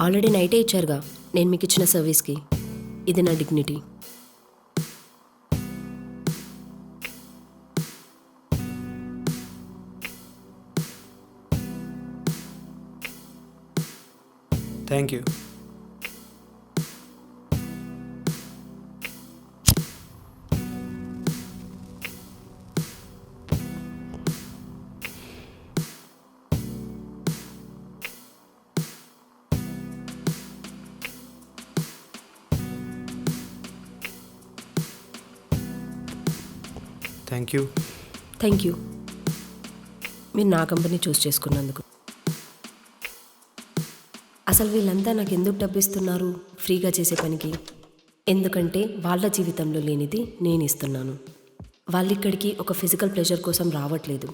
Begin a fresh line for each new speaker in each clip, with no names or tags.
Already నైటే ఇచ్చారుగా నేను మీకు ఇచ్చిన సర్వీస్కి. ఇది నా dignity.
Thank you. Thank you.
Thank you. మీరు నా కంపెనీ చూస్ చేసుకున్నందుకు. అసలు వీళ్ళంతా నాకు ఎందుకు డబ్బిస్తున్నారు ఫ్రీగా చేసే పనికి? ఎందుకంటే వాళ్ళ జీవితంలో లేనిది నేను ఇస్తున్నాను. వాళ్ళు ఇక్కడికి ఒక ఫిజికల్ ప్లెజర్ కోసం రావట్లేదు,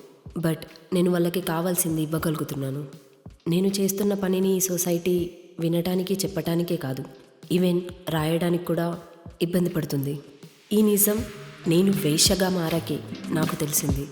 బట్ నేను వాళ్ళకి కావాల్సింది ఇవ్వగలుగుతున్నాను. నేను చేస్తున్న పనిని ఈ సొసైటీ వినటానికి చెప్పటానికే కాదు, ఈవెన్ రాయడానికి కూడా ఇబ్బంది పడుతుంది. ఈ నిజం నేను వేశ్యగా మారాకే నాకు తెలిసింది.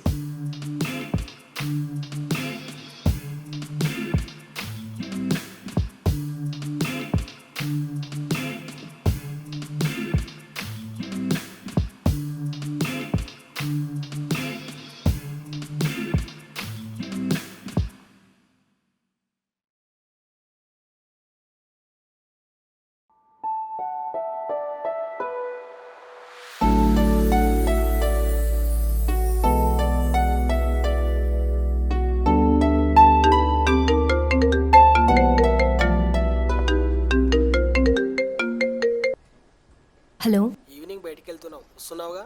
హలో.
ఈవినింగ్ బయటికి వెళ్తున్నావు, వస్తున్నావుగా?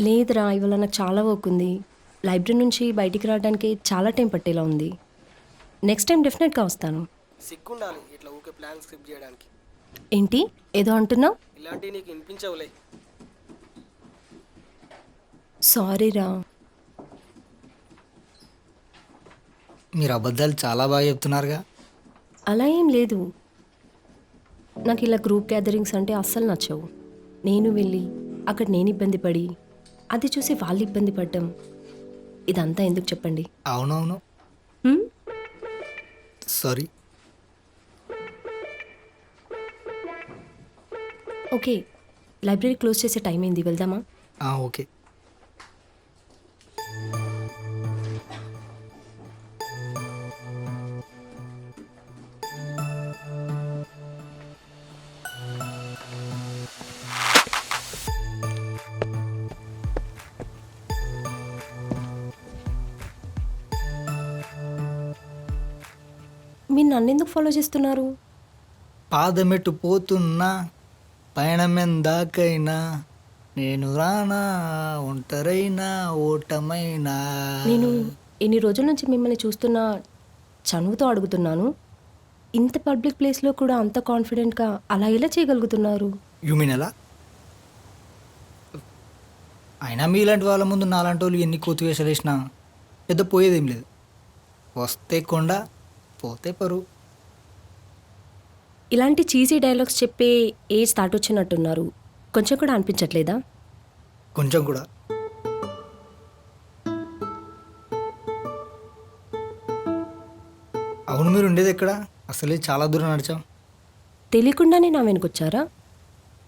లేదురా, ఇవాళ నాకు చాలా వర్క్ ఉంది. లైబ్రరీ నుంచి బయటికి రావడానికి చాలా టైం పట్టేలా ఉంది. నెక్స్ట్ టైం డెఫినెట్గా వస్తాను.
సిగ్గుండాలి ఇట్లా ఊకే ప్లాన్ స్కిప్ చేయడానికి.
ఏంటి ఏదో అంటున్నావు?
ఇలాంటివి నీకు వినిపించవులే.
సారీరా.
మీరు అబద్ధాలు చాలా బాగా చెప్తున్నారుగా.
అలా ఏం లేదు. నాకు ఇలా గ్రూప్ గ్యాదరింగ్స్ అంటే అస్సలు నచ్చవు. నేను వెళ్ళి అక్కడ నేను ఇబ్బంది పడి అది చూసి వాళ్ళు ఇబ్బంది పడ్డం, ఇదంతా ఎందుకు చెప్పండి?
అవునవును,
హ్మ్?
సారీ.
ఓకే, లైబ్రరీ క్లోజ్ చేసే టైం అయింది, వెళ్దామా?
ఓకే.
మీరు నన్ను ఎందుకు ఫాలో చేస్తున్నారు?
పాదమెట్టు పోతున్నా పయనమెందాకైనా నేను రానా ఒంటరైనా ఓటమైనా.
నేను ఎన్ని రోజుల నుంచి మిమ్మల్ని చూస్తున్నా చనువుతో అడుగుతున్నాను, ఇంత పబ్లిక్ ప్లేస్లో కూడా అంత కాన్ఫిడెంట్గా అలా ఎలా చేయగలుగుతున్నారు?
యు మీన్ ఎలా? అయినా మీలాంటి వాళ్ళ ముందు నాలాంటి వాళ్ళు ఎన్ని కోతి వేషాలు వేసినా పెద్ద పోయేదేం లేదు. వస్తే కొండ, పోతే పరువు.
ఇలాంటి చీజీ డైలాగ్స్ చెప్పే ఏజ్ దాటొచ్చినట్టున్నారు. కొంచెం కూడా అనిపించట్లేదా?
కొంచెం కూడా. అవును, మీరు ఉండేది ఎక్కడ? అసలే చాలా దూరం నడిచాం.
తెలియకుండానే నా వెనుకొచ్చారా?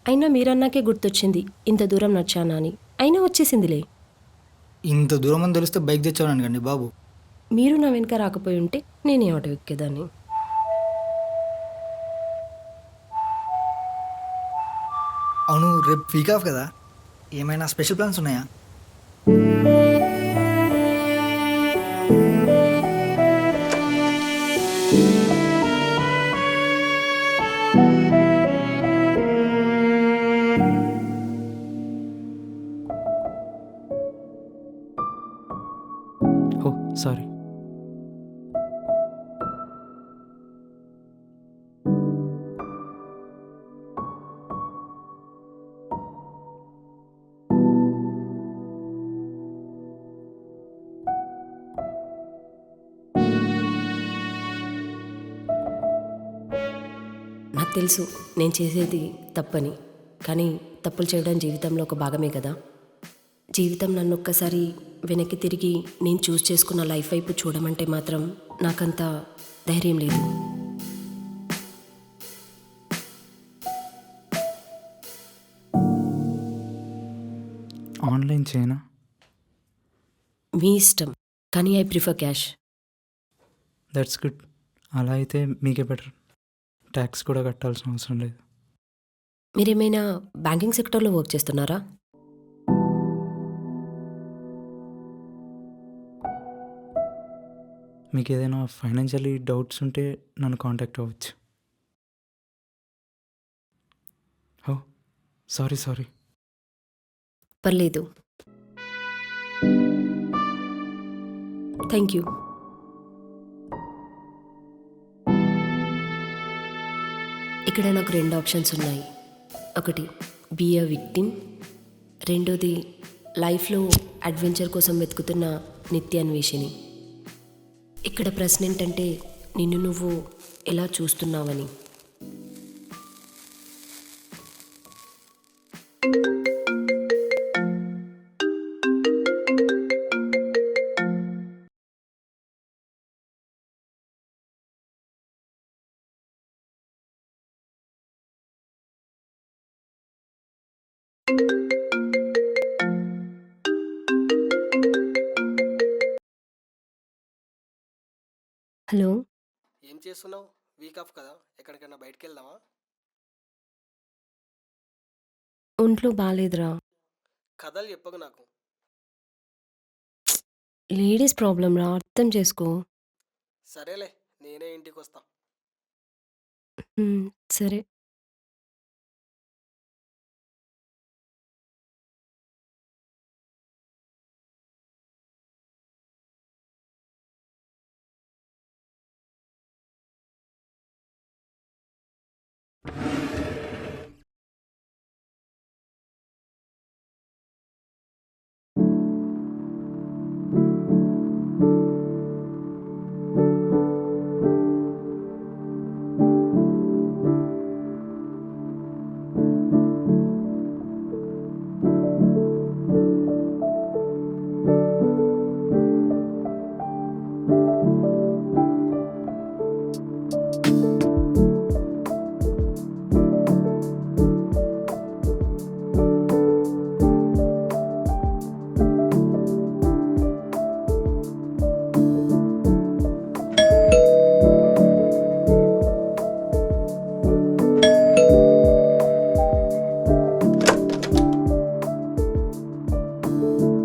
అయినా మీరన్నాకే గుర్తొచ్చింది ఇంత దూరం నడిచానా అని. అయినా వచ్చేసిందిలే.
ఇంత దూరం అని తెలిస్తే బైక్ తెచ్చాను కండి బాబు.
మీరు నా వెనుక రాకపోయి ఉంటే నేనే ఆటో ఎక్కేదాన్ని.
అవును, రేపు వీక్ ఆఫ్ కదా, ఏమైనా స్పెషల్ ప్లాన్స్ ఉన్నాయా?
ఓ సారీ.
నాకు తెలుసు నేను చేసేది తప్పని, కానీ తప్పులు చేయడం జీవితంలో ఒక భాగమే కదా. జీవితం నన్ను ఒక్కసారి వెనక్కి తిరిగి నేను చూస్ చేసుకున్న లైఫ్ వైపు చూడమంటే మాత్రం నాకంత ధైర్యం లేదు.
చేయనా?
మీ ఇష్టం, కానీ I prefer cash.
That's good. అలా అయితే మీకే బెటర్. ట్యాక్స్ కూడా కట్టాల్సిన అవసరం లేదు.
మీరేమైనా బ్యాంకింగ్ సెక్టర్లో వర్క్ చేస్తున్నారా?
మీకు ఏదైనా ఫైనాన్షియలీ డౌట్స్ ఉంటే నన్ను కాంటాక్ట్ అవ్వచ్చు. ఓ సారీ.
పర్లేదు. Thank you. ఇక్కడ నాకు 2 ఆప్షన్స్ ఉన్నాయి. ఒకటి బీ అ విక్టిమ్, రెండోది లైఫ్లో అడ్వెంచర్ కోసం వెతుకుతున్న నిత్యాన్వేషిని. ఇక్కడ ప్రశ్న ఏంటంటే నిన్ను నువ్వు ఎలా చూస్తున్నావని. హలో,
ఏం చేస్తున్నావు? వీక్ ఆఫ్ కదా, ఎక్కడికైనా బయటికి వెళ్దామా?
ఒంట్లో బాగాలేదురా.
కథలు చెప్పకు నాకు.
లేడీస్ ప్రాబ్లం రా, అర్థం చేసుకో.
సరేలే, నేనే ఇంటికి వస్తా.
సరే.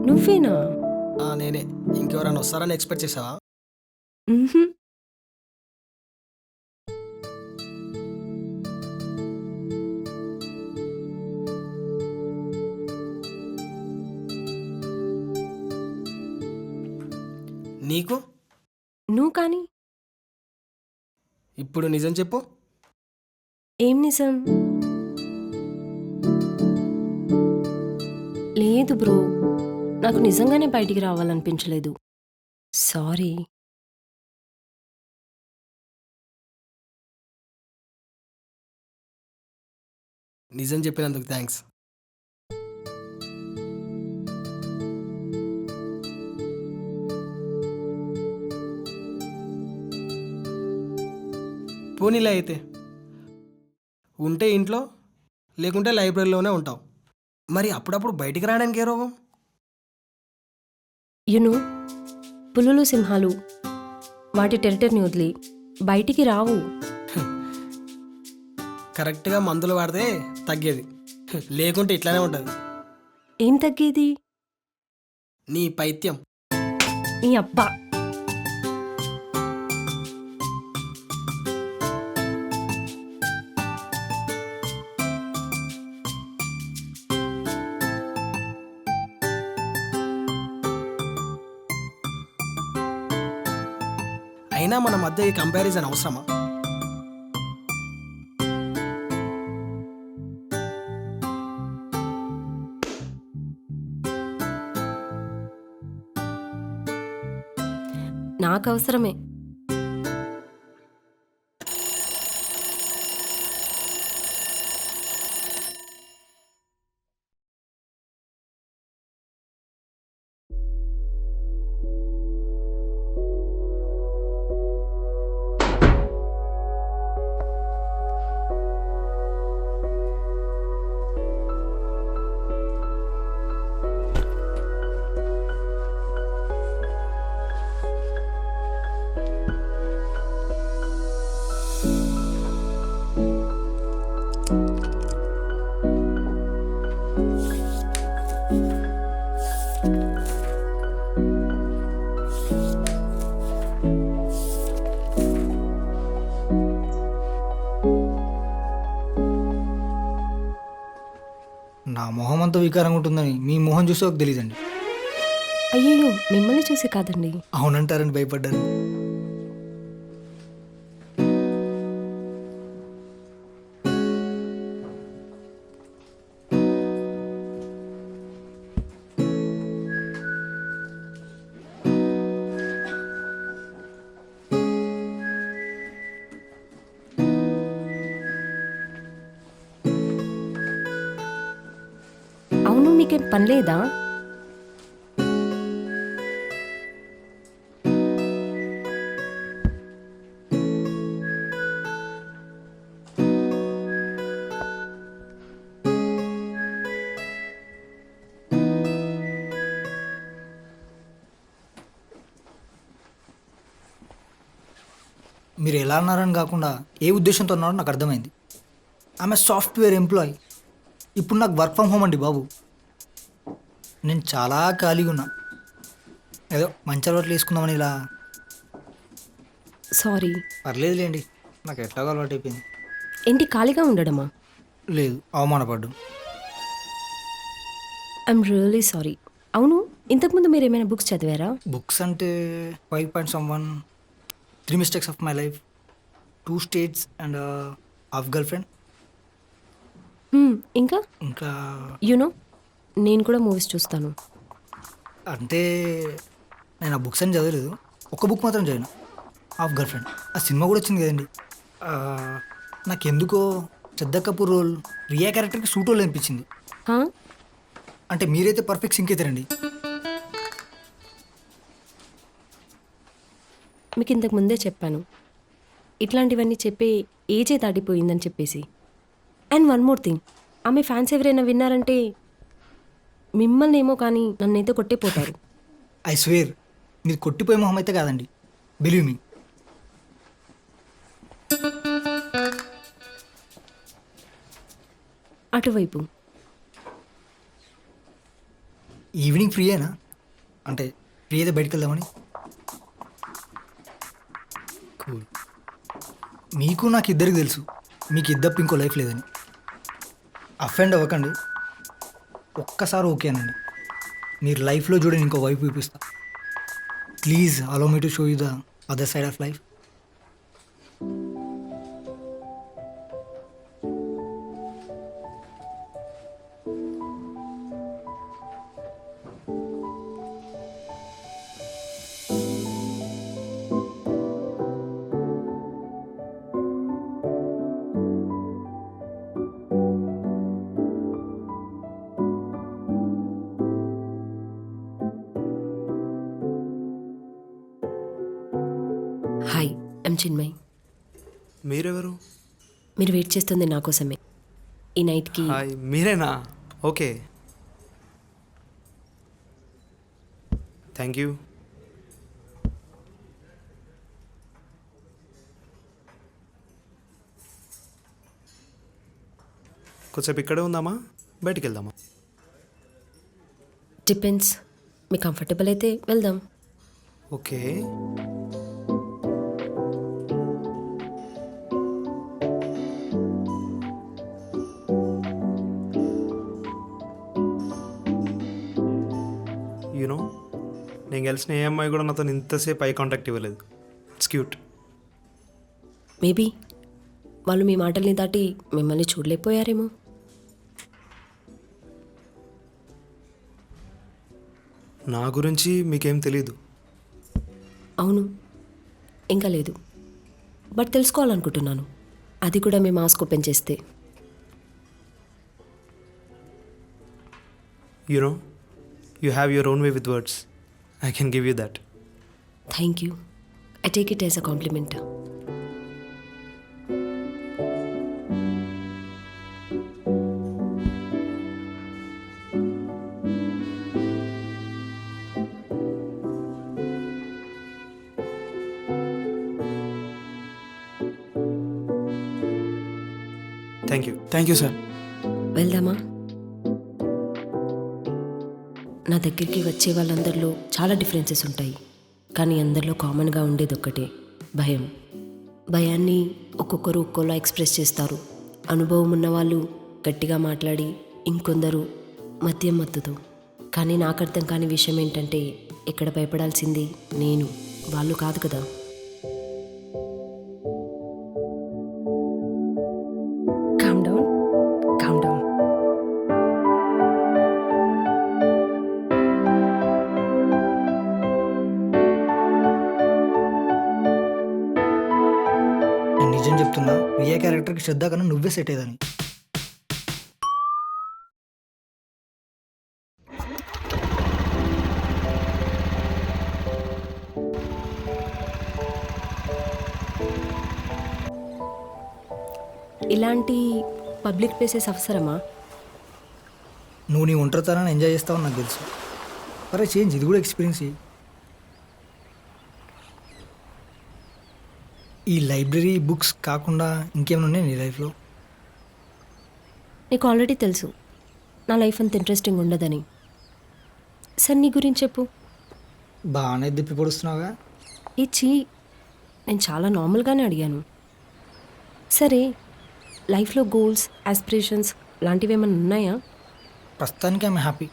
నువ్వేనా?
నేనే. ఇంకెవరైనా వస్తారని ఎక్స్పెక్ట్ చేసావా?
మ్హూ.
నీకు
నువ్వు కానీ.
ఇప్పుడు నిజం చెప్పు.
ఏం నిజం? లేదు బ్రో, నాకు నిజంగానే బయటికి రావాలనిపించలేదు. సారీ.
నిజం చెప్పినందుకు థ్యాంక్స్. పోనీలే అయితే. ఉంటే ఇంట్లో, లేకుంటే లైబ్రరీలోనే ఉంటావు. మరి అప్పుడప్పుడు బయటికి రావడానికి ఏ రోగం?
యునో, పులులు సింహాలు వాటి టెరిటరీని వదిలి బయటికి రావు.
కరెక్ట్గా మందులు వాడితే తగ్గేది, లేకుంటే ఇట్లానే ఉంటుంది.
ఏం తగ్గేది?
నీ పైత్యం.
నీ అబ్బా.
అయినా మన మధ్య ఈ కంపారిజన్ అవసరమా?
నాకు అవసరమే.
అంత వికారంగా ఉంటుందని మీ మొహం చూస్తే ఒక తెలియదండి.
అయ్యయ్యో మిమ్మల్ని చూసి కాదండి.
అవునంటారని భయపడ్డాను.
అవును మీకేం పని లేదా?
మీరు ఎలా అన్నారని కాకుండా ఏ ఉద్దేశంతో ఉన్నారో నాకు అర్థమైంది. ఆమె సాఫ్ట్వేర్ ఎంప్లాయీ. ఇప్పుడు నాకు వర్క్ ఫ్రమ్ హోమ్ అండి బాబు. నేను చాలా ఖాళీగా ఉన్నా. ఏదో మంచి అలవాట్లు వేసుకుందామని ఇలా.
సారీ.
పర్లేదులేండి, నాకు ఎట్లాగో అలవాటు అయిపోయింది.
ఏంటి ఖాళీగా ఉండడమా?
లేదు, అవమానపడ్డం.
I'm really sorry. అవును ఇంతకుముందు మీరు ఏమైనా బుక్స్ చదివారా?
బుక్స్ అంటే 5.1, 3 mistakes of my life, 2 states and half girl friend.
ఇంకా
ఇంకా
యూనో నేను కూడా మూవీస్ చూస్తాను.
అంటే నేను ఆ బుక్స్ అని చదవలేదు. ఒక బుక్ మాత్రం చదివిన, హాఫ్ గర్ల్ ఫ్రెండ్. ఆ సినిమా కూడా వచ్చింది కదండి. నాకెందుకో శ్రద్ధ కపూర్ రోల్ రియా క్యారెక్టర్కి సూట్ రోల్ అనిపించింది.
హా?
అంటే మీరైతే పర్ఫెక్ట్ సింక్ అవుతారండి.
మీకు ఇంతకు ముందే చెప్పాను ఇట్లాంటివన్నీ చెప్పే ఏజే దాటిపోయిందని చెప్పేసి. అండ్ వన్ మోర్ థింగ్, ఆమె ఫ్యాన్స్ ఎవరైనా విన్నారంటే మిమ్మల్ని ఏమో కానీ నన్నైతే కొట్టిపోతారు.
ఐ స్వేర్ మీరు కొట్టిపోయే మొహం అయితే కాదండి, బిలీవ్ మీ.
అటువైపు
ఈవినింగ్ ఫ్రీయేనా? అంటే ఫ్రీ అయితే బయటకు వెళ్దామని. కూల్. మీకు నాకు ఇద్దరికి తెలుసు మీకు ఇద్దరు ఇంకో లైఫ్ లేదని. అఫెండ్ అవ్వకండి, ఒక్కసారి ఓకేనండి. మీరు లైఫ్లో చూడండి ఇంకో వైపు చూపిస్తా. Please allow me to show you the other side of life.
Hi, I'm Chinmay.
మీరెవరు?
మీరు వెయిట్ చేస్తుంది నా కోసమే. ఈ నైట్కి
హాయ్, మీరేనా? Okay, thank you. కొంచెంసేపు ఇక్కడే ఉందామా, బయటికి వెళ్దామా?
డిపెండ్స్. మీకు కంఫర్టబుల్ అయితే వెళ్దాం.
ఓకే. యూనో నేను కలిసిన ఏ అమ్మాయి కూడా నాతో ఇంతసేపు ఐ కాంటాక్ట్ ఇవ్వలేదు. It's cute.
మేబీ వాళ్ళు మీ మాటల్ని దాటి మిమ్మల్ని చూడలేకపోయారేమో.
నా గురించి మీకేం తెలీదు.
అవును, ఇంకా లేదు. బట్ తెలుసుకోవాలనుకుంటున్నాను, అది కూడా మీ మాస్క్ ఓపెన్ చేస్తే.
You know you have your own way with words. I can give you that.
Thank you. I take it as a compliment.
Thank you sir.
వెళ్దామా? నా దగ్గరికి వచ్చే వాళ్ళందరిలో చాలా డిఫరెన్సెస్ ఉంటాయి, కానీ అందరిలో కామన్గా ఉండేది ఒక్కటే, భయం. భయాన్ని ఒక్కొక్కరు ఒక్కోలా ఎక్స్ప్రెస్ చేస్తారు. అనుభవం ఉన్నవాళ్ళు గట్టిగా మాట్లాడి, ఇంకొందరు మద్యం మత్తుతో. కానీ నాకు అర్థం కాని విషయం ఏంటంటే ఇక్కడ భయపడాల్సింది నేను, వాళ్ళు కాదు కదా. Calm down, calm down.
నేను నిజం చెప్తున్నా, రియా క్యారెక్టర్కి శ్రద్ధ కన్నా నువ్వే సెట్ అయ్యేదని.
ఇలాంటి పబ్లిక్ ప్లేసెస్ అవసరమా?
నువ్వు నీ ఒంటరితనాన్ని ఎంజాయ్ చేస్తావని నాకు తెలుసు. అరే చేంజ్, ఇది కూడా ఎక్స్పీరియన్స్ చెయ్యి. ఈ లైబ్రరీ బుక్స్ కాకుండా ఇంకేమైనా ఉన్నాయి నీ లైఫ్లో?
నీకు ఆల్రెడీ తెలుసు నా లైఫ్ అంత ఇంట్రెస్టింగ్ ఉండదని. సరే నీ గురించి చెప్పు.
బాగానే దిప్పి పొడుస్తున్నావుగా.
ఇచ్చి నేను చాలా నార్మల్గానే అడిగాను. సరే, లైఫ్లో గోల్స్, ఆస్పిరేషన్స్ లాంటివి ఏమైనా ఉన్నాయా?
ప్రస్తుతానికి ఆమె హ్యాపీ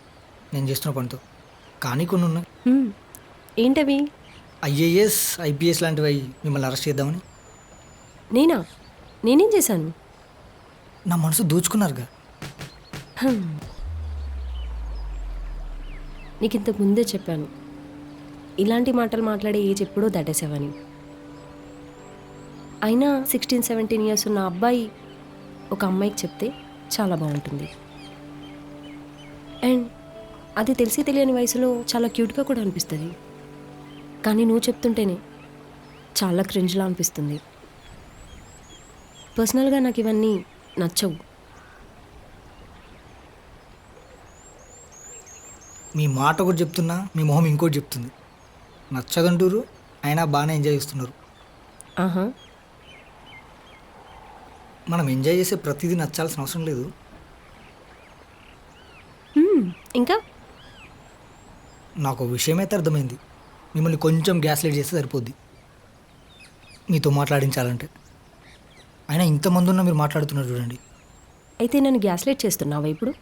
నేను చేస్తున్న పనితో. కానీ కొన్ని ఉన్నాయి.
ఏంటవి?
ఐఏఎస్, ఐపీఎస్ లాంటివి అయ్యి మిమ్మల్ని అరెస్ట్ చేద్దామని.
నేనేం చేశాను?
నా మనసు దోచుకున్నారుగా.
నీకు ఇంతకు ముందే చెప్పాను, ఇలాంటి మాటలు మాట్లాడే ఏజ్ ఎప్పుడో దాటేసావని. అయినా 16-17 ఇయర్స్ ఉన్న అబ్బాయి ఒక అమ్మాయికి చెప్తే చాలా బాగుంటుంది. అండ్ అది తెలిసి తెలియని వయసులో చాలా క్యూట్గా కూడా అనిపిస్తుంది. కానీ నువ్వు చెప్తుంటేనే చాలా క్రింజ్లా అనిపిస్తుంది. పర్సనల్గా నాకు ఇవన్నీ నచ్చవు.
మీ మాట ఒకటి చెప్తున్నా, మీ మొహం ఇంకోటి చెప్తుంది. నచ్చగంటూరు, అయినా బాగానే ఎంజాయ్ చేస్తున్నారు.
ఆహా,
మనం ఎంజాయ్ చేసే ప్రతిదీ నచ్చాల్సిన అవసరం లేదు.
ఇంకా
నాకు ఒక విషయం అయితే అర్థమైంది. మిమ్మల్ని కొంచెం గ్యాస్ లైట్ చేస్తే సరిపోద్ది మీతో మాట్లాడించాలంటే. అయినా ఇంతమంది ఉన్నా మీరు మాట్లాడుతున్నారు చూడండి.
అయితే నన్ను గ్యాస్లైట్ చేస్తున్నావా ఇప్పుడు?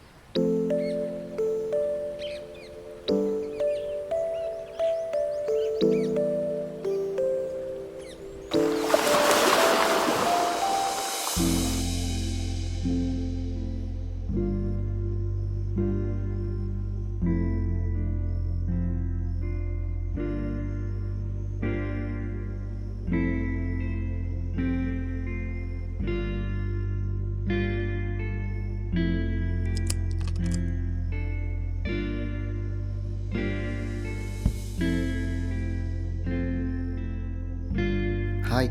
Hi,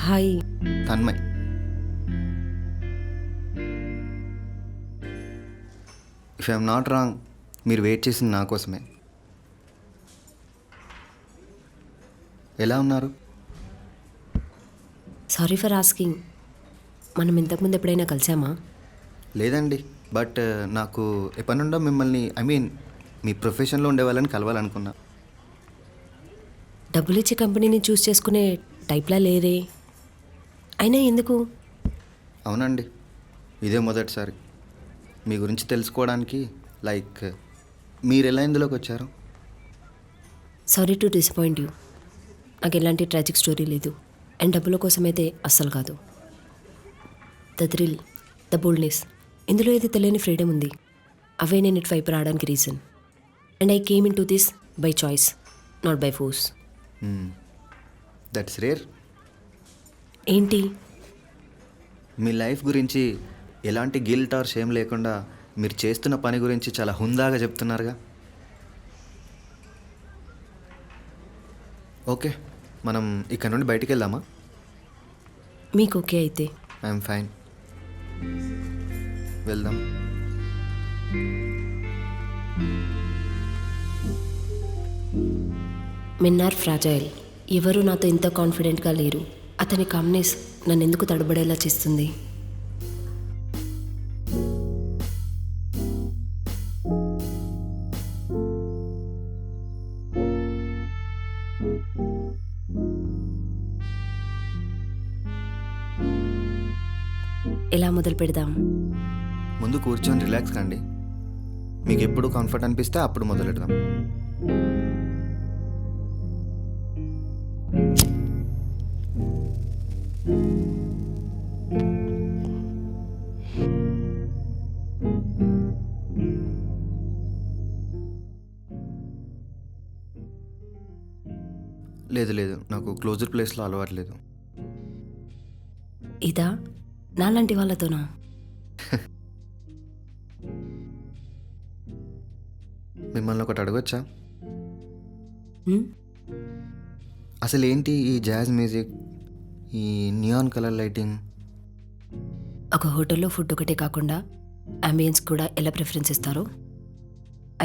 hi.
Tanmay. If I'm not wrong, మీరు వెయిట్ చేసింది నా కోసమే. ఎలా ఉన్నారు?
సారీ ఫర్ ఆస్కింగ్, మనం ఇంతకుముందు ఎప్పుడైనా కలిసామా?
లేదండి, బట్ నాకు ఎప్పటి నుండో మిమ్మల్ని మీ ప్రొఫెషన్లో ఉండే వాళ్ళని కలవాలనుకున్నా.
డబ్బులు ఇచ్చి కంపెనీని చూస్ చేసుకునే టైప్లా లేరే. అయినా ఎందుకు?
అవునండి, ఇదే మొదటిసారి మీ గురించి తెలుసుకోవడానికి. మీరు ఎలా ఇందులోకి వచ్చారు?
Sorry to disappoint you. నాకు ఎలాంటి ట్రాజిక్ స్టోరీ లేదు. అండ్ డబ్బుల కోసమైతే అస్సలు కాదు. ద థ్రిల్, ద బోల్డ్నెస్, ఇందులో ఏది తెలియని ఫ్రీడమ్ ఉంది. అవే నేను ఇటు వైపు రావడానికి reason. And I came in to this by choice, not by force.
That's rare.
ఏంటి?
మీ లైఫ్ గురించి ఎలాంటి గిల్ట్ ఆర్ షేమ్ లేకుండా మీరు చేస్తున్న పని గురించి చాలా హుందాగా చెప్తున్నారుగా. ఓకే, మనం ఇక్కడ నుండి బయటికి వెళ్దామా?
మీకు ఓకే అయితే.
ఐఎమ్ ఫైన్, వెళ్దాం.
Men are fragile. ఎవరు నాతో ఇంత కాన్ఫిడెంట్గా లేరు. అతని కామ్నెస్ నన్ను ఎందుకు తడబడేలా చేస్తుంది. ఎలా మొదలు పెడదాం?
ముందు కూర్చొని రిలాక్స్ కండి, మీకు ఎప్పుడు కంఫర్ట్ అనిపిస్తే అప్పుడు మొదలెడదాం. లేదు నాకు క్లోజర్ ప్లేస్లో అలవాట్లేదు.
ఇదా నాలాంటి వాళ్ళతోనా?
మిమ్మల్ని ఒకటి అడగొచ్చా?
హ్మ్?
అసలు ఏంటి ఈ జాజ్ మ్యూజిక్, ఈ నియాన్ కలర్ లైటింగ్?
ఒక హోటల్లో ఫుడ్ ఒకటే కాకుండా అంబియన్స్ కూడా ఎలా ప్రిఫరెన్స్ ఇస్తారో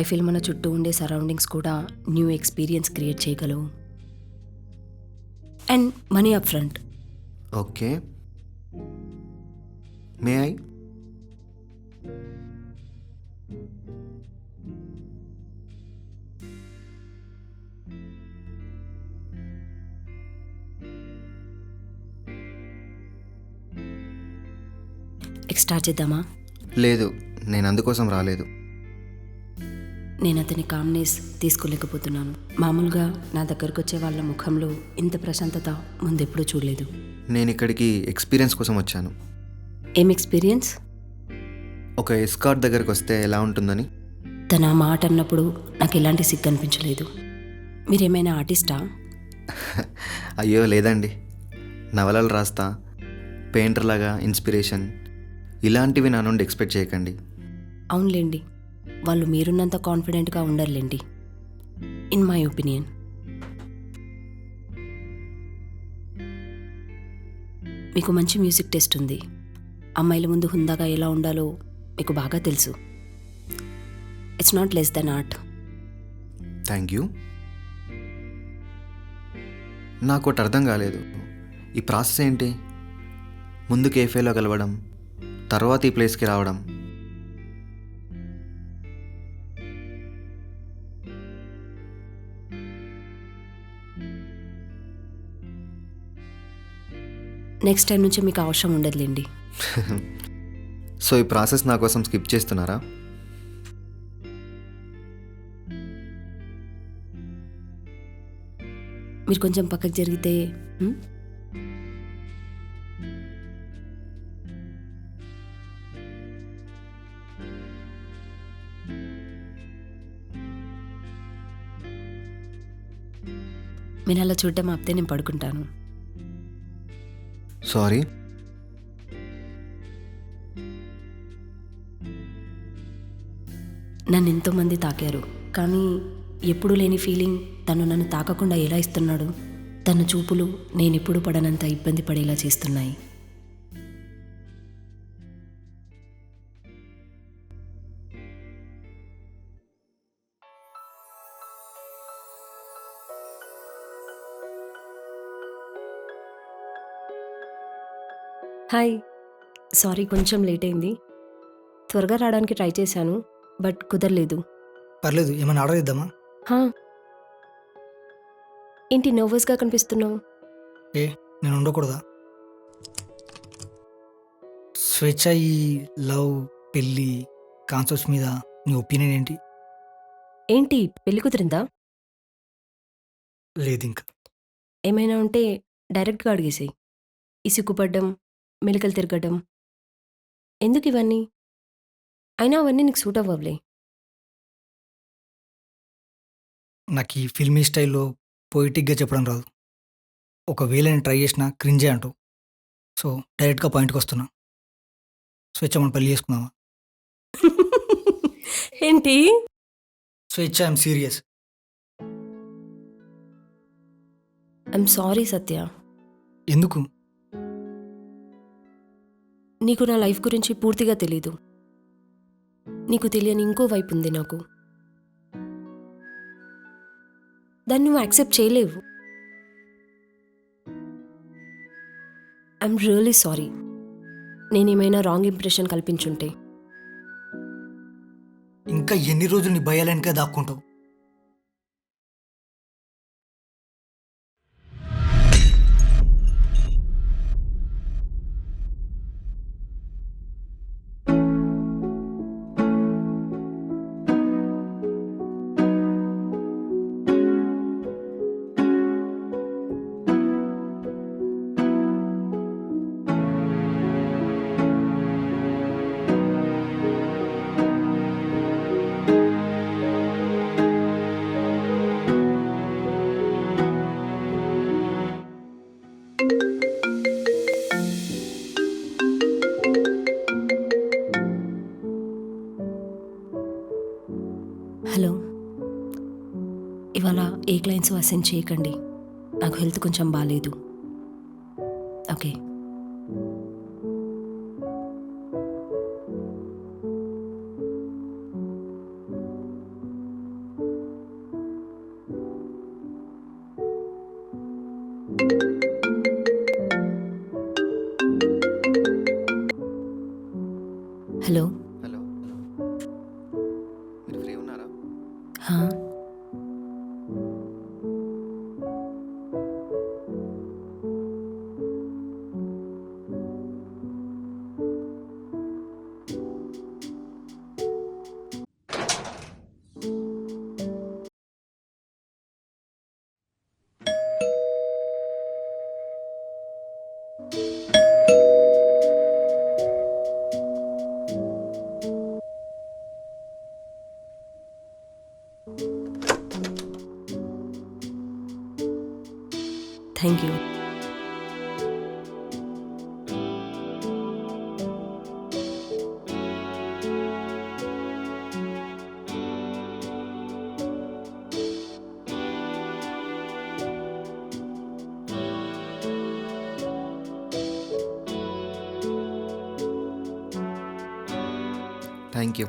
ఐ ఫీల్ మన చుట్టూ ఉండే సరౌండింగ్స్ కూడా న్యూ ఎక్స్పీరియన్స్ క్రియేట్ చేయగలవు. And money up front.
Okay, may I?
Start చేద్దామా?
లేదు, నేను అందుకోసం రాలేదు.
నేను అతని కామ్నెస్ తీసుకోలేకపోతున్నాను. మామూలుగా నా దగ్గరకు వచ్చే వాళ్ళ ముఖంలో ఇంత ప్రశాంతత ముందెప్పుడూ చూడలేదు.
నేను ఇక్కడికి ఎక్స్పీరియన్స్ కోసం వచ్చాను.
ఏం ఎక్స్పీరియన్స్?
ఒక ఎస్కార్ట్ దగ్గరికి వస్తే ఎలా ఉంటుందని.
తన ఆ మాట అన్నప్పుడు నాకు ఎలాంటి సిగ్గు అనిపించలేదు. మీరేమైనా ఆర్టిస్టా?
అయ్యో లేదండి, నవలలు రాస్తా, పెయింటర్ లాగా ఇన్స్పిరేషన్, ఇలాంటివి నా నుండి ఎక్స్పెక్ట్ చేయకండి.
అవునులేండి, వాళ్ళు మీరున్నంత కాన్ఫిడెంట్గా ఉండరులేండి, ఇన్ మై ఒపీనియన్. మీకు మంచి మ్యూజిక్ టేస్ట్ ఉంది. అమ్మాయిల ముందు హుందాగా ఎలా ఉండాలో మీకు బాగా తెలుసు. It's not less than art.
Thank you. నాకు ఒకటి అర్థం కాలేదు, ఈ ప్రాసెస్ ఏంటి? ముందు కేఫేలో కలవడం, తర్వాత ఈ ప్లేస్కి రావడం.
నెక్స్ట్ టైం నుంచి మీకు అవసరం ఉండదులేండి.
సో ఈ ప్రాసెస్ నా కోసం స్కిప్ చేస్తున్నారా?
మీరు కొంచెం పక్కకు జరిగితే మీరు అలా చూడటం ఆపితే నేను పడుకుంటాను.
సారీ.
నన్ను ఎంతోమంది తాకారు, కానీ ఎప్పుడు లేని ఫీలింగ్ తను నన్ను తాకకుండా ఎలా ఇస్తున్నాడు. తన చూపులు నేనెప్పుడు పడనంత ఇబ్బంది పడేలా చేస్తున్నాయి. హాయ్, సారీ కొంచెం లేట్ అయింది. త్వరగా రావడానికి ట్రై చేశాను, బట్ కుదరలేదు.
పర్లేదు, ఏమైనా ఆర్డర్ ఇద్దామా?
హా, ఏంటి నర్వస్గా కనిపిస్తున్నావు?
ఏ, నేను ఉండకూడదా? స్వేచ్ఛ, ఈ లవ్, పెళ్ళి కాన్సెప్ట్స్ మీద నీ ఒపీనియన్ ఏంటి?
ఏంటి పెళ్లి కుదిరిందా?
లేదు ఇంకా.
ఏమైనా ఉంటే డైరెక్ట్గా అడిగేసేయి. ఈ సిగ్గుపడ్డం, మెలికలు తిరగడం ఎందుకు ఇవన్నీ? అయినా అవన్నీ నీకు సూట్ అవ్వవులే.
నాకు ఈ ఫిల్మీ స్టైల్లో పోయిటిక్గా చెప్పడం రాదు. ఒకవేళ నేను ట్రై చేసినా క్రింజే అంటావు. సో డైరెక్ట్గా పాయింట్కి వస్తున్నా. స్వేచ్ఛ, మనం పెళ్లి చేసుకుందామా?
ఏంటి?
స్వేచ్ఛ, ఐఎమ్ సీరియస్.
ఐఎమ్ సారీ సత్య.
ఎందుకు?
నీకు నా లైఫ్ గురించి పూర్తిగా తెలీదు. నీకు తెలియని ఇంకో వైపు ఉంది నాకు. దాన్ని నువ్వు యాక్సెప్ట్ చేయలేవు. I'm really sorry. నేనేమైనా రాంగ్ ఇంప్రెషన్ కల్పించుంటే.
ఇంకా ఎన్ని రోజులు నీ భయాలనికే దాక్కుంటావు?
ఇవాళ ఏ క్లయింట్స్ అసెండ్ చేయకండి, నాకు హెల్త్ కొంచెం బాగాలేదు. ఓకే. హలో.
హలో, మీరు ఫ్రీ ఉన్నారా?
హా, thank you.
Thank you.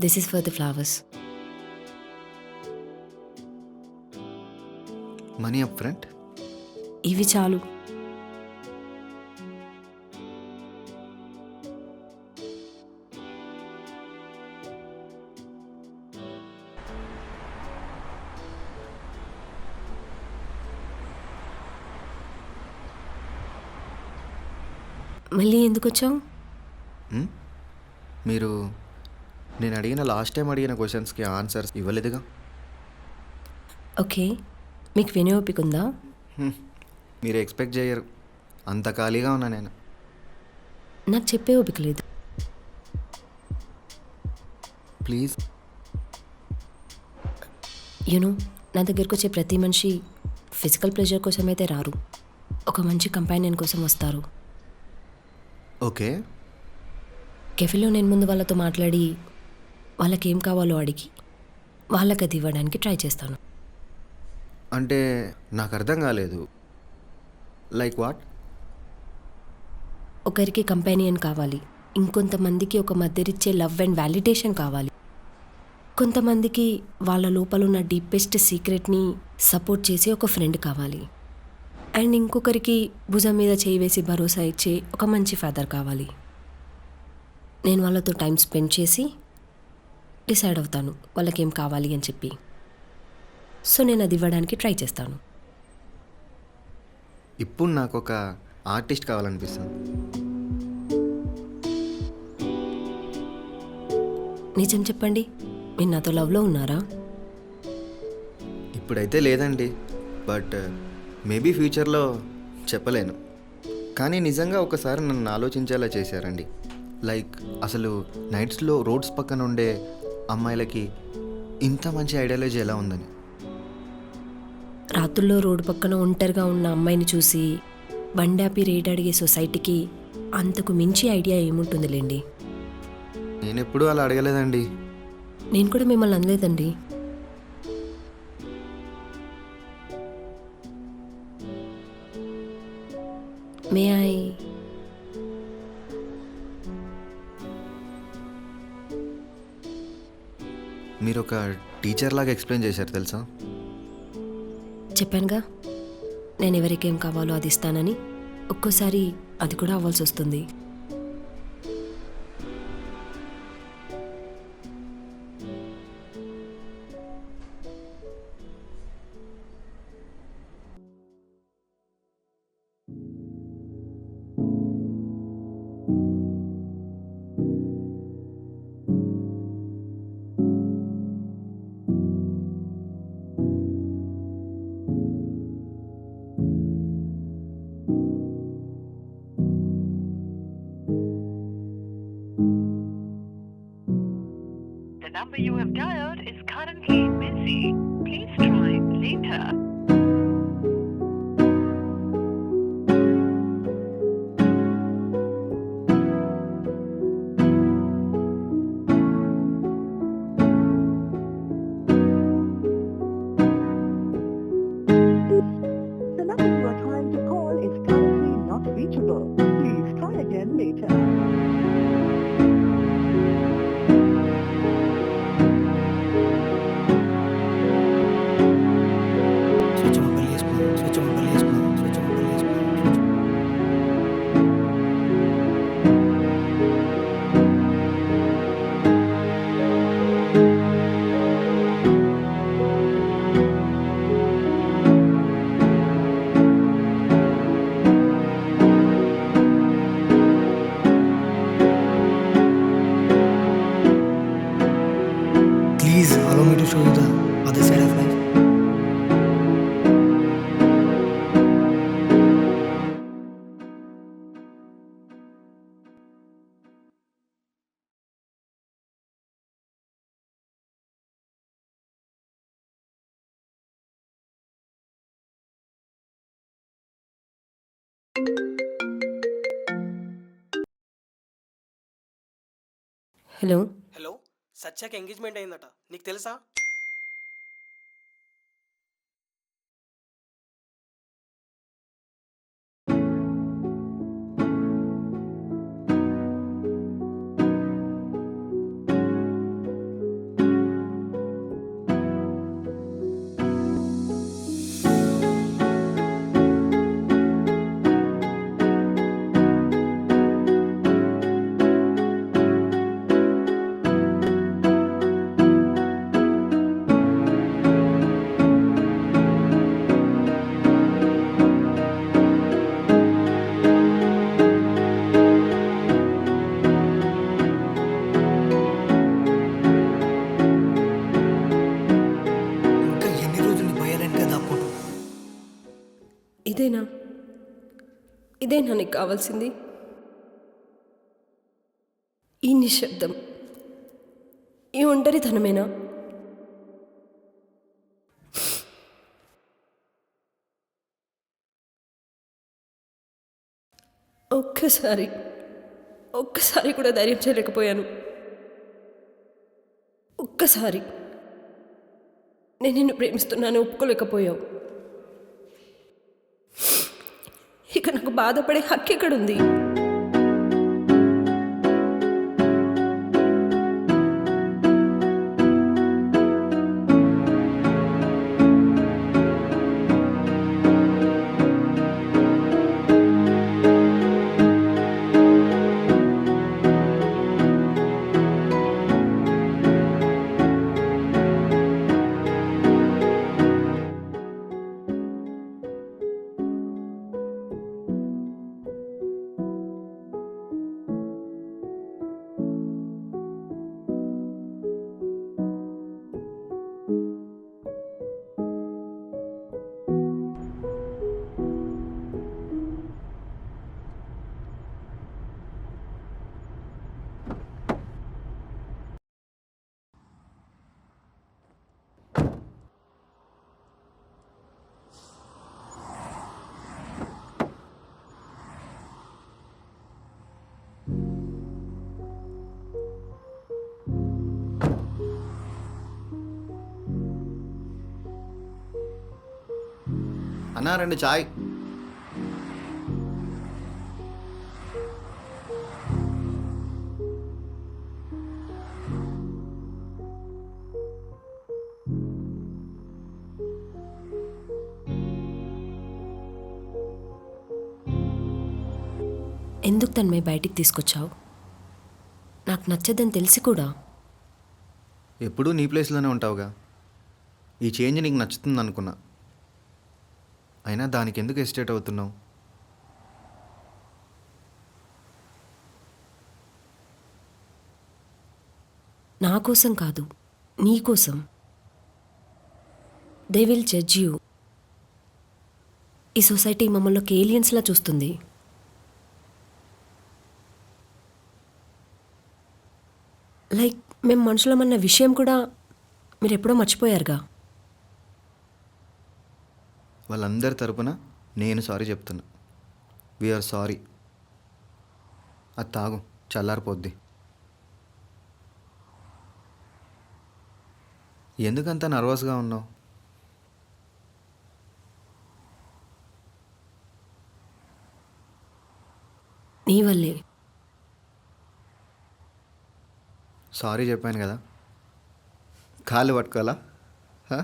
This is for the flowers.
Money up front?
ఇవి చాలు. మళ్ళీ ఎందుకు వచ్చావు?
మీరు నేను అడిగిన లాస్ట్ టైం అడిగిన క్వశ్చన్స్కి ఆన్సర్స్ ఇవ్వలేదుగా.
ఓకే, మీకు వినే ఓపిక ఉందా?
మీరు ఎక్స్పెక్ట్ చేయరు, అంత ఖాళీగా ఉన్నా నేను.
నాకు చెప్పే ఓపిక లేదు.
ప్లీజ్.
యూనో, నా దగ్గరకు వచ్చే ప్రతి మనిషి ఫిజికల్ ప్లెజర్ కోసం అయితే రారు, ఒక మంచి కంపానియన్ కోసం వస్తారు.
ఓకే.
కెఫేలో నేను ముందు వాళ్ళతో మాట్లాడి వాళ్ళకి ఏం కావాలో అడిగి వాళ్ళకి అది ఇవ్వడానికి ట్రై చేస్తాను.
అంటే నాకు అర్థం కాలేదు. Like what?
ఒకరికి కంపానియన్ కావాలి, ఇంకొంతమందికి ఒక మధ్యరిచ్చే లవ్ అండ్ వ్యాలిడేషన్ కావాలి, కొంతమందికి వాళ్ళ లోపల ఉన్న డీపెస్ట్ సీక్రెట్ని సపోర్ట్ చేసే ఒక ఫ్రెండ్ కావాలి, అండ్ ఇంకొకరికి భుజం మీద చేయి వేసి భరోసా ఇచ్చే ఒక మంచి ఫాదర్ కావాలి. నేను వాళ్ళతో టైం స్పెండ్ చేసి డిసైడ్ అవుతాను వాళ్ళకి ఏం కావాలి అని చెప్పి. సో నేను అది ఇవ్వడానికి ట్రై చేస్తాను.
ఇప్పుడు నాకు ఒక ఆర్టిస్ట్ కావాలనిపిస్తుంది.
నిజం చెప్పండి, మీరు నాతో లవ్లో ఉన్నారా?
ఇప్పుడైతే లేదండి, బట్ మేబీ ఫ్యూచర్లో చెప్పలేను. కానీ నిజంగా ఒకసారి నన్ను ఆలోచించేలా చేశారండి. లైక్ అసలు నైట్స్లో రోడ్స్ పక్కన ఉండే అమ్మాయిలకి ఇంత మంచి ఐడియాలజీ ఎలా ఉందని.
రాత్రుల్లో రోడ్డు పక్కన ఒంటరిగా ఉన్న అమ్మాయిని చూసి బండాపి రేట్ అడిగే సొసైటీకి అంతకు మించి ఐడియా ఏముంటుందిలేండి.
నేను ఎప్పుడూ అలా అడగలేదండి.
నేను కూడా మిమ్మల్ని అనలేదండి. May I?
మీరు ఒక టీచర్ లాగా ఎక్స్ప్లెయిన్ చేశారు తెలుసా.
చెప్పానుగా, నేను ఎవరికేం కావాలో అది ఇస్తానని. ఒక్కోసారి అది కూడా అవ్వాల్సి వస్తుంది.
The number you have dialed is currently busy. Please try later.
Hello.
Hello, సత్యాకి ఎంగేజ్మెంట్ అయిందట, నీకు తెలుసా?
ఇంకా ఎన్ని రోజులు నీ భయాలంటే దాక్కుంటావు?
ఇదేనా ఇదేనా నీకు కావాల్సింది? ఈ నిశ్శబ్దం, ఈ ఒంటరితనమేనా? ఒక్కసారి కూడా ధైర్యం చేయలేకపోయాను. ఒక్కసారి నేను నిన్ను ప్రేమిస్తున్నాను ఒప్పుకోలేకపోయావు. ఇక నాకు బాధపడే హక్కు ఎక్కడుంది?
అన్నా 2 చాయ్.
ఎందుకు తన్మై బయటికి తీసుకొచ్చావు? నాకు నచ్చదని తెలిసి కూడా.
ఎప్పుడూ నీ ప్లేస్లోనే ఉంటావుగా. ఈ చేంజ్ నీకు నచ్చుతుంది అనుకున్నా. అయినా దానికి ఎందుకు ఎస్టేట్ అవుతున్నావు?
నా కోసం కాదు, నీ కోసం. They will judge you. ఈ సొసైటీ మమ్మల్ని ఏలియన్స్లా చూస్తుంది. లైక్ మేము మనుషులమన్న విషయం కూడా మీరు ఎప్పుడో మర్చిపోయారుగా.
వాళ్ళందరి తరపున నేను సారీ చెప్తున్నా. We are sorry. అది తాగు, చల్లారిపోద్ది. ఎందుకంత నర్వస్గా ఉన్నావు?
నీ వల్లే.
సారీ చెప్పాను కదా, కాళ్ళు పట్టుకోవాలా? హ?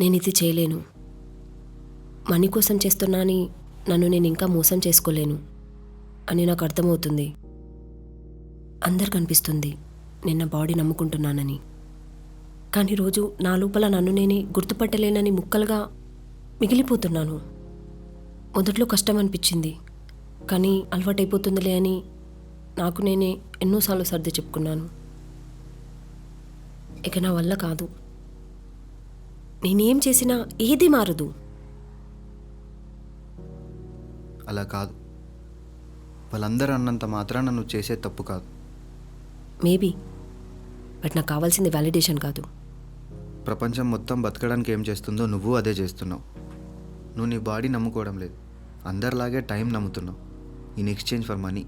నేను ఇది చేయలేను. మనీ కోసం చేస్తున్నా అని నన్ను నేను ఇంకా మోసం చేసుకోలేను అని నాకు అర్థమవుతుంది. అందరికి అనిపిస్తుంది నేను నా బాడీ నమ్ముకుంటున్నానని. కానీ రోజు నా లోపల నన్ను నేనే గుర్తుపట్టలేనని ముక్కలుగా మిగిలిపోతున్నాను. మొదట్లో కష్టం అనిపించింది, కానీ అలవాటైపోతుందిలే అని నాకు నేనే ఎన్నోసార్లు సర్ది చెప్పుకున్నాను. ఇక నా వల్ల కాదు. నేనేం చేసినా ఏది మారదు.
అలా కాదు, వాళ్ళందరూ అన్నంత మాత్రాన నువ్వు చేసే తప్పు కాదు.
మేబీ, బట్ నాకు కావాల్సింది వ్యాలిడేషన్ కాదు.
ప్రపంచం మొత్తం బతకడానికి ఏం చేస్తుందో నువ్వు అదే చేస్తున్నావు. నువ్వు నీ బాడీ నమ్ముకోవడం లేదు, అందరిలాగే టైం నమ్ముతున్నావు ఇన్ ఎక్స్చేంజ్ ఫర్ మనీ.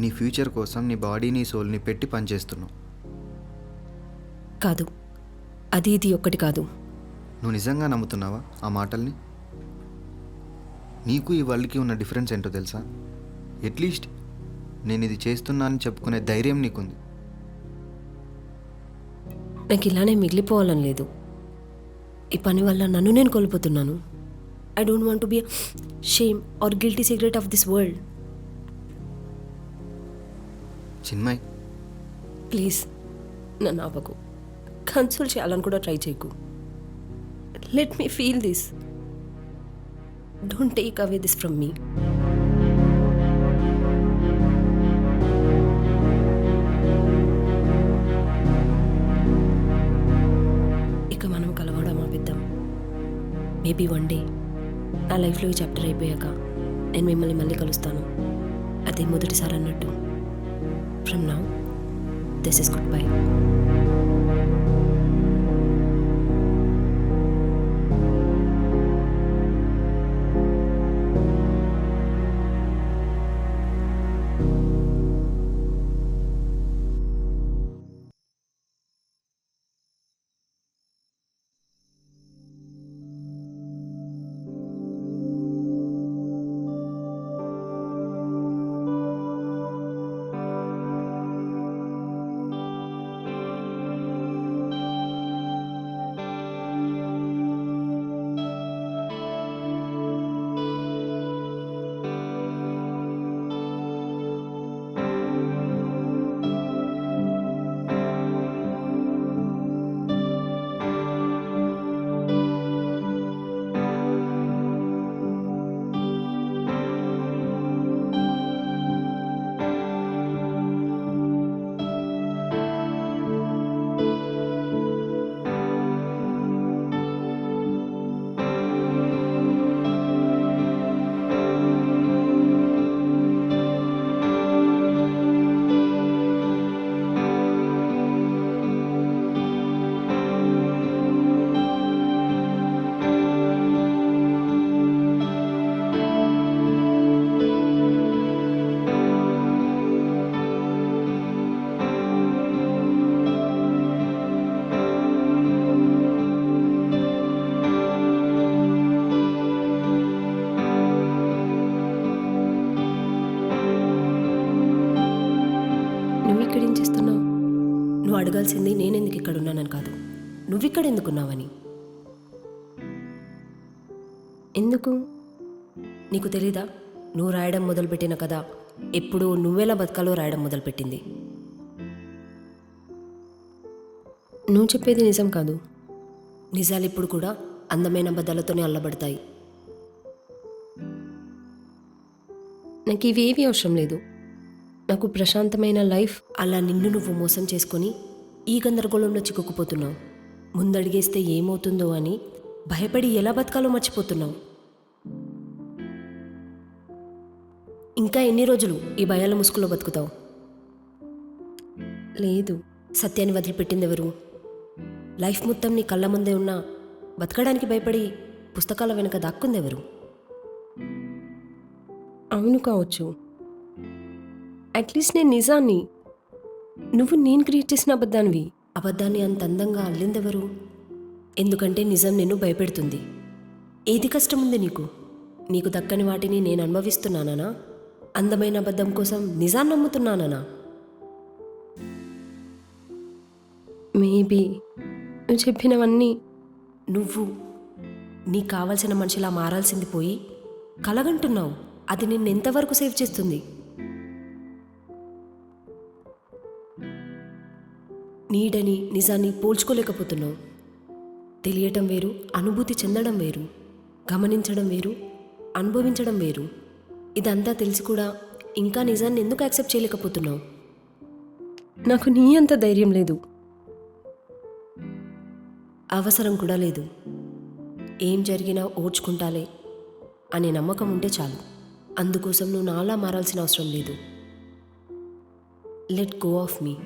నీ ఫ్యూచర్ కోసం నీ బాడీని సోల్ని పెట్టి పనిచేస్తున్నావు.
కాదు, అది ఇది ఒక్కటి కాదు.
నువ్వు నిజంగా నమ్ముతున్నావా ఆ మాటల్ని? నీకు ఈ వరల్డ్కి ఉన్న డిఫరెన్స్ ఏంటో తెలుసా? అట్లీస్ట్ నేను ఇది చేస్తున్నా అని చెప్పుకునే ధైర్యం నీకుంది.
నాకు ఇలానే మిగిలిపోవాలని లేదు. ఈ పని వల్ల నన్ను నేను కోల్పోతున్నాను. I don't want to be shame or guilty secret of this world.
Chinmay,
please నన్ను ఆపకు. కన్సోల్ చేయాలని కూడా ట్రై చేయకు. Let me feel this. Don't take away this from me. ఇక మనం కలవడం ఆపిద్దాం. మేబీ వన్ డే నా లైఫ్లో ఈ చాప్టర్ అయిపోయాక నేను మిమ్మల్ని మళ్ళీ కలుస్తాను. అదే మొదటిసారి అన్నట్టు. From now this is good bye. ఇక్కడేం చేస్తున్నావు? నువ్వు అడగాల్సింది నేనెందుకు ఇక్కడ ఉన్నానని కాదు, నువ్విక్కడ ఎందుకున్నావని. ఎందుకు నీకు తెలీదా? నువ్వు రాయడం మొదలుపెట్టిన కదా ఎప్పుడు నువ్వెలా బతకాలో రాయడం మొదలుపెట్టింది. నువ్వు చెప్పేది నిజం కాదు. నిజాలు ఇప్పుడు కూడా అందమైన అబద్ధాలతోనే అల్లబడతాయి. నాకు ఇవేవి అవసరం లేదు. నాకు ప్రశాంతమైన లైఫ్. అలా నిన్ను నువ్వు మోసం చేసుకొని ఈ గందరగోళంలో చిక్కుకుపోతున్నావు. ముందడిగేస్తే ఏమవుతుందో అని భయపడి ఎలా బతకాలో మర్చిపోతున్నావు. ఇంకా ఎన్ని రోజులు ఈ భయాల ముసుగులో బతుకుతావు? లేదు, సత్యాన్ని వదిలిపెట్టింది ఎవరు? లైఫ్ మొత్తం నీ కళ్ళ ముందే ఉన్నా బతకడానికి భయపడి పుస్తకాల వెనక దాక్కుందెవరు? అవును కావచ్చు, అట్లీస్ట్ నేను నిజాన్ని. నువ్వు నేను క్రియేట్ చేసిన అబద్ధానివి. అబద్ధాన్ని అంత అందంగా అల్లిందెవరు? ఎందుకంటే నిజం నిన్ను భయపెడుతుంది. ఏది కష్టం ఉంది నీకు? నీకు దక్కని వాటిని నేను అనుభవిస్తున్నానా? అందమైన అబద్ధం కోసం నిజాన్ని నమ్ముతున్నానా? మేబీ నువ్వు చెప్పినవన్నీ నువ్వు నీకు కావాల్సిన మనిషిలా మారాల్సింది పోయి కలగంటున్నావు. అది నిన్ను ఎంతవరకు సేవ్ చేస్తుంది? నీడని నిజాన్ని పోల్చుకోలేకపోతున్నావు. తెలియటం వేరు, అనుభూతి చెందడం వేరు. గమనించడం వేరు, అనుభవించడం వేరు. ఇదంతా తెలిసి కూడా ఇంకా నిజాన్ని ఎందుకు యాక్సెప్ట్ చేయలేకపోతున్నావు? నాకు నీ అంత ధైర్యం లేదు, అవసరం కూడా లేదు. ఏం జరిగినా ఓర్చుకుంటాలే అనే నమ్మకం ఉంటే చాలు. అందుకోసం నువ్వు నాలా మారాల్సిన అవసరం లేదు. Let go of me.